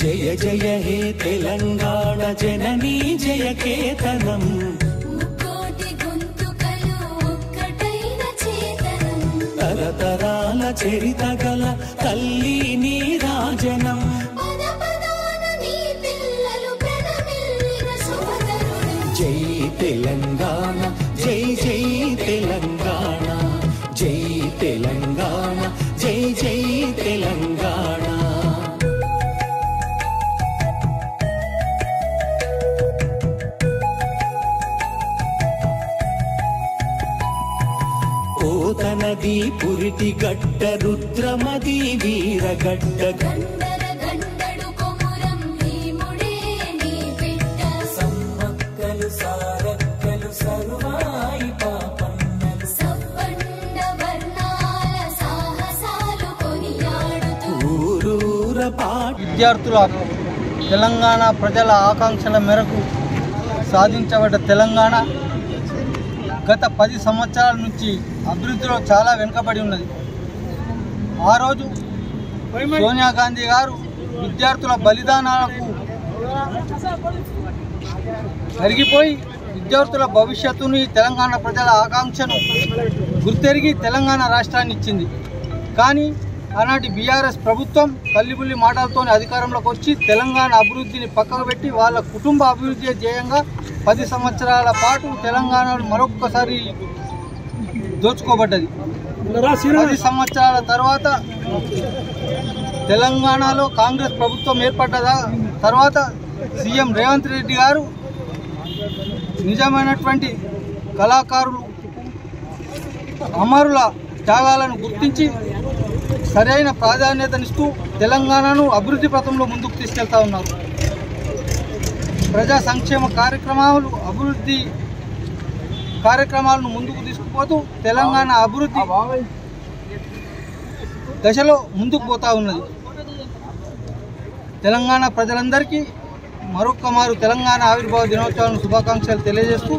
జయ జయ హే తెలంగాణ జననీ జయ కేతనం ముక్కోటి గొంతుకలు ఒక్కటైన చేతనం తరతరాల చరిత గల తల్లి నీ రాజనం పద పదాన నీ పిల్లలు ప్రణమిల్లిన శుభతరుణం జై తెలంగాణ జై జై తెలంగాణ జై తెలంగాణ జై జై తెలంగాణ ఓతనది పురిటి గడ్డ రుద్రమది వీరగడ్డ గండర గండడు కొమురం భీముడే నీ బిడ్డ సమ్మక్కలు సారక్కలు సరువాయి పాపన్నలు సబ్బండ వర్ణాల సాహసాలు కొనియాడుతూ ఊరూర పాట విద్యార్థుల తెలంగాణ ప్రజల ఆకాంక్షల మేరకు సాధించబడ్డ తెలంగాణ గత 10 సంవత్సరాల నుంచి అభివృద్ధిలో చాలా వెనుకబడి ఉన్నది. ఆ రోజు సోనియా గాంధీ గారు విద్యార్థుల బలిదానాలకు కరిగిపోయి విద్యార్థుల భవిష్యత్తుని తెలంగాణ ప్రజల ఆకాంక్షను గుర్తెరిగి తెలంగాణ రాష్ట్రాన్ని ఇచ్చింది. కానీ ఆనాటి బీఆర్ఎస్ ప్రభుత్వం కల్లిబుల్లి మాటలతో అధికారంలోకి వచ్చి తెలంగాణ అభివృద్ధిని పక్కకు పెట్టి వాళ్ళ కుటుంబ అభివృద్ధి ధ్యేయంగా 10 సంవత్సరాల పాటు తెలంగాణను మరొక్కసారి దోచుకోబడ్డది. 10 సంవత్సరాల తర్వాత తెలంగాణలో కాంగ్రెస్ ప్రభుత్వం ఏర్పడ్డ తర్వాత సీఎం రేవంత్ రెడ్డి గారు నిజమైనటువంటి కళాకారులు అమరుల త్యాగాలను గుర్తించి సరైన ప్రాధాన్యతనిస్తూ తెలంగాణను అభివృద్ధి పథంలో ముందుకు తీసుకెళ్తా ఉన్నారు. ప్రజా సంక్షేమ కార్యక్రమాలు అభివృద్ధి కార్యక్రమాలను ముందుకు తీసుకుపోతూ తెలంగాణ అభివృద్ధి దశలో ముందుకు పోతా ఉన్నది. తెలంగాణ ప్రజలందరికీ మరొక్క మారు తెలంగాణ ఆవిర్భావ దినోత్సవాలను శుభాకాంక్షలు తెలియజేస్తూ